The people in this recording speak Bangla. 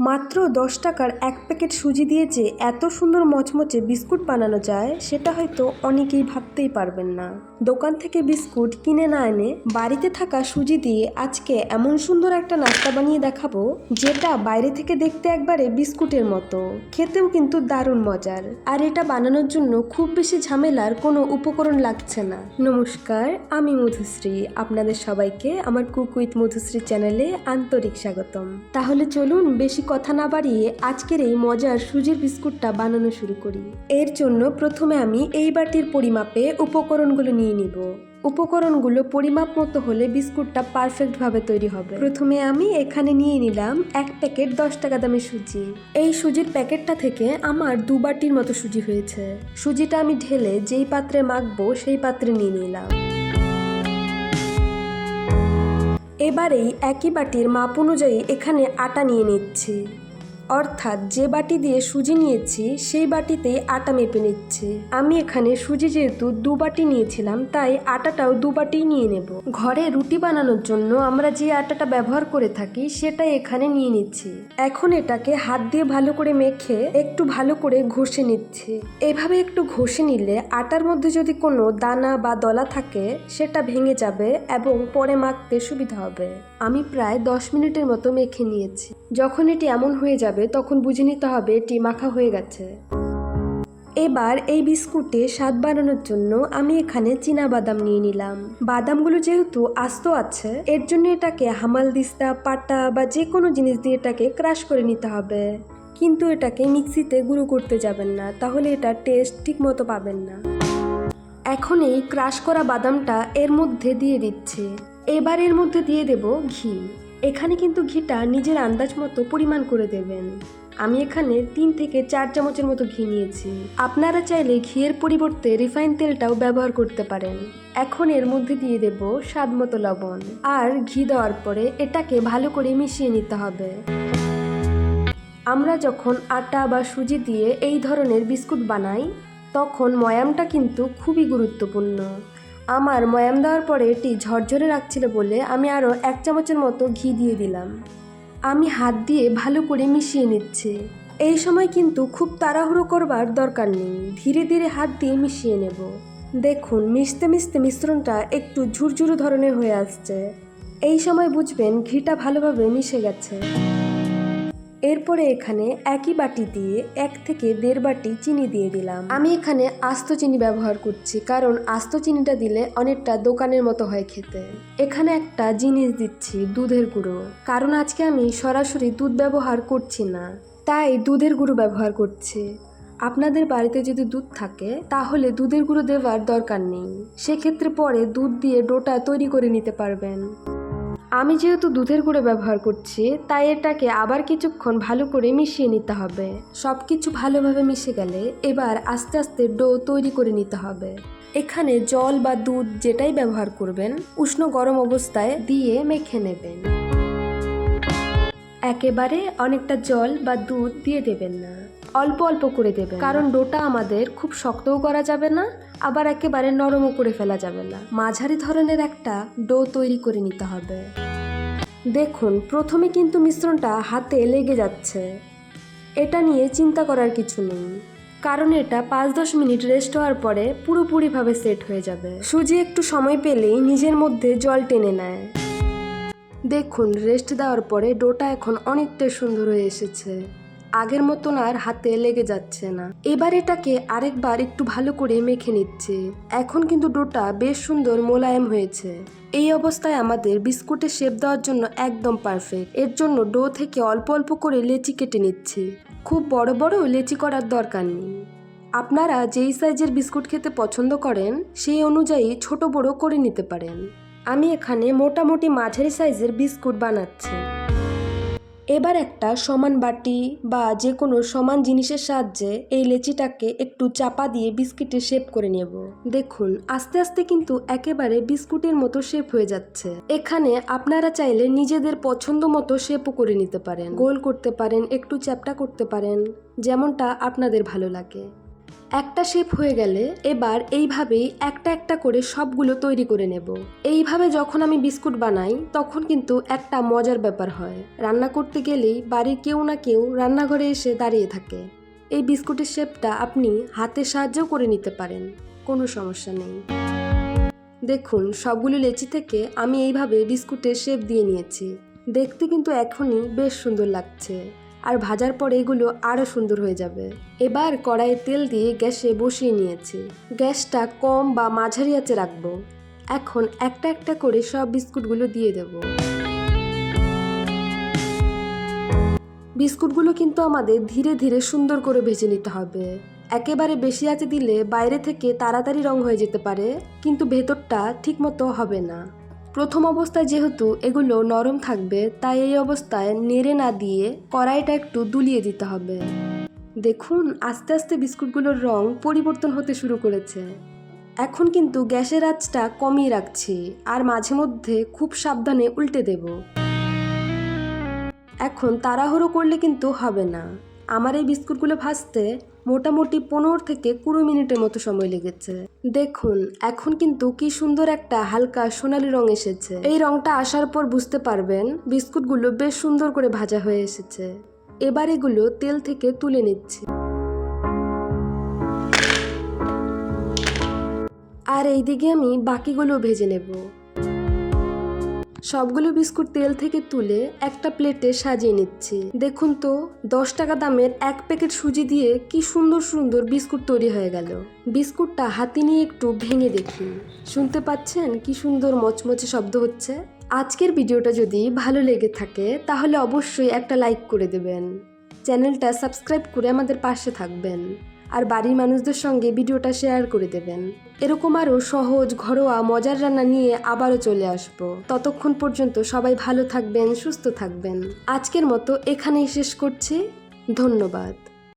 মাত্র 10 টাকার এক প্যাকেট সুজি দিয়ে যে এত সুন্দর মচমচে বিস্কুট বানানো যায় সেটা হয়তো অনেকেই ভাবতেই পারবেন না। দোকান থেকে বিস্কুট কিনে না এনে বাড়িতে থাকা সুজি দিয়ে আজকে এমন সুন্দর একটা নাস্তা বানিয়ে দেখাবো যেটা বাইরে থেকে দেখতে একবারে বিস্কুটের মতো, খেতেও কিন্তু দারুণ মজার। আর এটা বানানোর জন্য খুব বেশি ঝামেলার কোনো উপকরণ লাগছে না। নমস্কার, আমি মধুশ্রী, আপনাদের সবাইকে আমার কুক উইথ মধুশ্রী চ্যানেলে আন্তরিক স্বাগতম। তাহলে চলুন বেশি কথা না বাড়িয়ে আজকের এই মজার সুজির বিস্কুটটা বানানো শুরু করি। এর জন্য প্রথমে আমি এই বাটির পরিমাপে উপকরণগুলো নিয়ে নিব। উপকরণগুলো পরিমাপ মতো হলে বিস্কুটটা পারফেক্টভাবে তৈরি হবে। প্রথমে আমি এখানে নিয়ে নিলাম এক প্যাকেট 10 টাকা দামের সুজি। এই সুজির প্যাকেটটা থেকে আমার 2 বাটির মতো সুজি হয়েছে। সুজিটা আমি ঢেলে যেই পাত্রে মাখবো সেই পাত্রে নিয়ে নিলাম। এবারেই একই বাটির মাপ অনুযায়ী এখানে আটা নিয়ে নিচ্ছি, অর্থাৎ যে বাটি দিয়ে সুজি নিয়েছি সেই বাটিতেই আটা মেপে নিচ্ছি। আমি এখানে সুজি যেহেতু 2 বাটি নিয়েছিলাম তাই আটাটাও 2 বাটিই নিয়ে নেব। ঘরে রুটি বানানোর জন্য আমরা যে আটাটা ব্যবহার করে থাকি সেটাই এখানে নিয়ে নিচ্ছি। এখন এটাকে হাত দিয়ে ভালো করে মেখে একটু ভালো করে ঘষে নিচ্ছি। এভাবে একটু ঘষে নিলে আটার মধ্যে যদি কোনো দানা বা দলা থাকে সেটা ভেঙে যাবে এবং পরে মাখতে সুবিধা হবে। আমি প্রায় 10 মিনিটের মতো মেখে নিয়েছি। যখন এটি এমন হয়ে যাবে তখন বুঝে নিতে হবে এটি মাখা হয়ে গেছে। এবার এই বিস্কুটে স্বাদ বাড়ানোর জন্য আমি এখানে চীনা বাদাম নিয়ে নিলাম। বাদামগুলো যেহেতু আস্ত আছে এর জন্য এটাকে হামালদিস্তা, পাটা বা যে কোনো জিনিস দিয়ে এটাকে ক্রাশ করে নিতে হবে, কিন্তু এটাকে মিক্সিতে গুঁড়ো করতে যাবেন না, তাহলে এটা টেস্ট ঠিক মতো পাবেন না। এখন এই ক্রাশ করা বাদামটা এর মধ্যে দিয়ে দিচ্ছি। এবার এর মধ্যে দিয়ে দেব ঘি। এখানে কিন্তু ঘিটা নিজের আন্দাজ মতো পরিমাণ করে দেবেন। আমি এখানে 3 থেকে 4 চামচের মতো ঘি নিয়েছি। আপনারা চাইলে ঘিয়ের পরিবর্তে রিফাইন তেলটাও ব্যবহার করতে পারেন। এখন এর মধ্যে দিয়ে দেব স্বাদ মতো লবণ। আর ঘি দেওয়ার পরে এটাকে ভালো করে মিশিয়ে নিতে হবে। আমরা যখন আটা বা সুজি দিয়ে এই ধরনের বিস্কুট বানাই তখন ময়ামটা কিন্তু খুবই গুরুত্বপূর্ণ। আমার ময়াম দেওয়ার পরে এটি ঝরঝরে রাখছিল বলে আমি আরও 1 চামচের মতো ঘি দিয়ে দিলাম। আমি হাত দিয়ে ভালো করে মিশিয়ে নিচ্ছি। এই সময় কিন্তু খুব তাড়াহুড়ো করবার দরকার নেই, ধীরে ধীরে হাত দিয়ে মিশিয়ে নেব। দেখুন মিশতে মিশতে মিশ্রণটা একটু ঝুরঝুরো ধরনের হয়ে আসছে। এই সময় বুঝবেন ঘিটা ভালোভাবে মিশে গেছে। এরপরে এখানে একই বাটি দিয়ে 1 থেকে 1.5 বাটি চিনি দিয়ে দিলাম। আমি এখানে আস্ত চিনি ব্যবহার করছি কারণ আস্ত চিনিটা দিলে অনেকটা দোকানের মতো হয় খেতে। এখানে একটা জিনিস দিচ্ছি, দুধের গুঁড়ো, কারণ আজকে আমি সরাসরি দুধ ব্যবহার করছি না, তাই দুধের গুঁড়ো ব্যবহার করছি। আপনাদের বাড়িতে যদি দুধ থাকে তাহলে দুধের গুঁড়ো দেওয়ার দরকার নেই, সেক্ষেত্রে পরে দুধ দিয়ে ডোটা তৈরি করে নিতে পারবেন। আমি যেহেতু দুধের গুঁড়ো ব্যবহার করছি তাই এটাকে আবার কিছুক্ষণ ভালো করে মিশিয়ে নিতে হবে। সব কিছু ভালোভাবে মিশে গেলে এবার আস্তে আস্তে ডো তৈরি করে নিতে হবে। এখানে জল বা দুধ যেটাই ব্যবহার করবেন উষ্ণ গরম অবস্থায় দিয়ে মেখে নেবেন। একেবারে অনেকটা জল বা দুধ দিয়ে দেবেন না, অল্প অল্প করে দেবেন, কারণ ডোটা আমাদের খুব শক্তও করা যাবে না আবার একেবারে নরমও করে ফেলা যাবে না। মাঝারি ধরনের একটা ডো তৈরি করে নিতে হবে। দেখুন প্রথমে কিন্তু মিশ্রণটা হাতে লেগে যাচ্ছে, এটা নিয়ে চিন্তা করার কিছু নেই, কারণ এটা 5-10 মিনিট রেস্ট হওয়ার পরে পুরোপুরিভাবে সেট হয়ে যাবে। সুজি একটু সময় পেলেই নিজের মধ্যে জল টেনে নেয়। দেখুন রেস্ট দেওয়ার পরে ডোটা এখন অনেকটাই সুন্দর হয়ে এসেছে, আগের মতন আর হাতে লেগে যাচ্ছে না। এবার এটাকে আরেকবার একটু ভালো করে মেখে নিচ্ছি। এখন কিন্তু ডোটা বেশ সুন্দর মোলায়েম হয়েছে। এই অবস্থায় আমাদের বিস্কুটের শেপ দেওয়ার জন্য একদম পারফেক্ট। এর জন্য ডো থেকে অল্প অল্প করে লেচি কেটে নিচ্ছি, খুব বড় বড় লেচি করার দরকার নেই। আপনারা যেই সাইজের বিস্কুট খেতে পছন্দ করেন সেই অনুযায়ী ছোট বড় করে নিতে পারেন। আমি এখানে মোটামুটি মাঝারি সাইজের বিস্কুট বানাচ্ছি। এবার একটা সমান বাটি বা যে কোনো সমান জিনিসের সাহায্যে এই লেচিটাকে একটু চাপা দিয়ে বিস্কুটের শেপ করে নেব। দেখুন আস্তে আস্তে কিন্তু একেবারে বিস্কুটের মতো শেপ হয়ে যাচ্ছে। এখানে আপনারা চাইলে নিজেদের পছন্দ মতো শেপও করে নিতে পারেন, গোল করতে পারেন, একটু চ্যাপ্টা করতে পারেন, যেমনটা আপনাদের ভালো লাগে। একটা শেপ হয়ে গেলে এবার এইভাবেই একটা একটা করে সবগুলো তৈরি করে নেব। এইভাবে যখন আমি বিস্কুট বানাই তখন কিন্তু একটা মজার ব্যাপার হয়, রান্না করতে গেলেই বাড়ির কেউ না কেউ রান্নাঘরে এসে দাঁড়িয়ে থাকে। এই বিস্কুটের শেপটা আপনি হাতের সাহায্যেও করে নিতে পারেন, কোনো সমস্যা নেই। দেখুন সবগুলো লেচি থেকে আমি এইভাবে বিস্কুটের শেপ দিয়ে নিয়েছি। দেখতে কিন্তু এখনই বেশ সুন্দর লাগছে, আর ভাজার পরে এগুলো আরও সুন্দর হয়ে যাবে। এবার কড়াইয়ে তেল দিয়ে গ্যাসে বসিয়ে নিয়েছি। গ্যাসটা কম বা মাঝারি আঁচে রাখবো। এখন একটা একটা করে সব বিস্কুটগুলো দিয়ে দেব। বিস্কুটগুলো কিন্তু আমাদের ধীরে ধীরে সুন্দর করে ভেজে নিতে হবে। একেবারে বেশি আঁচে দিলে বাইরে থেকে তাড়াতাড়ি রং হয়ে যেতে পারে, কিন্তু ভেতরটা ঠিকমতো হবে না। প্রথম অবস্থায় যেহেতু এগুলো নরম থাকবে, তাই এই অবস্থায় নেড়ে না দিয়ে কড়াইটা একটু দুলিয়ে দিতে হবে। দেখুন আস্তে আস্তে বিস্কুটগুলোর রং পরিবর্তন হতে শুরু করেছে। এখন কিন্তু গ্যাসের আঁচটা কমিয়ে রাখছি, আর মাঝে মধ্যে খুব সাবধানে উল্টে দেব। এখন তাড়াহুড়ো করলে কিন্তু হবে না। আমার এই বিস্কুটগুলো ভাজতে মোটামুটি 15 থেকে 20 মিনিটের মতো সময় লেগেছে। দেখুন এখন কিন্তু কি সুন্দর একটা হালকা সোনালী রং এসেছে। এই রংটা আসার পর বুঝতে পারবেন বিস্কুটগুলো বেশ সুন্দর করে ভাজা হয়ে এসেছে। এবার এগুলো তেল থেকে তুলে নিচ্ছি। আর এইদিকে আমি বাকিগুলো ভেজে নেব। সবগুলো বিস্কুট তেল থেকে তুলে একটা প্লেটে সাজিয়ে নিচ্ছি। দেখুন তো 10 টাকা দামের এক প্যাকেট সুজি দিয়ে কি সুন্দর সুন্দর বিস্কুট তৈরি হয়ে গেল। বিস্কুটটা হাতে নিয়ে একটু ভেঙে দেখি। শুনতে পাচ্ছেন কি সুন্দর মচমচে শব্দ হচ্ছে। আজকের ভিডিওটা যদি ভালো লেগে থাকে তাহলে অবশ্যই একটা লাইক করে দেবেন। চ্যানেলটা সাবস্ক্রাইব করে আমাদের পাশে থাকবেন, আর বাড়ির মানুষদের সঙ্গে ভিডিওটা শেয়ার করে দেবেন। এরকম আরও সহজ ঘরোয়া মজার রান্না নিয়ে আবারও চলে আসবো। ততক্ষণ পর্যন্ত সবাই ভালো থাকবেন, সুস্থ থাকবেন। আজকের মতো এখানেই শেষ করছি। ধন্যবাদ।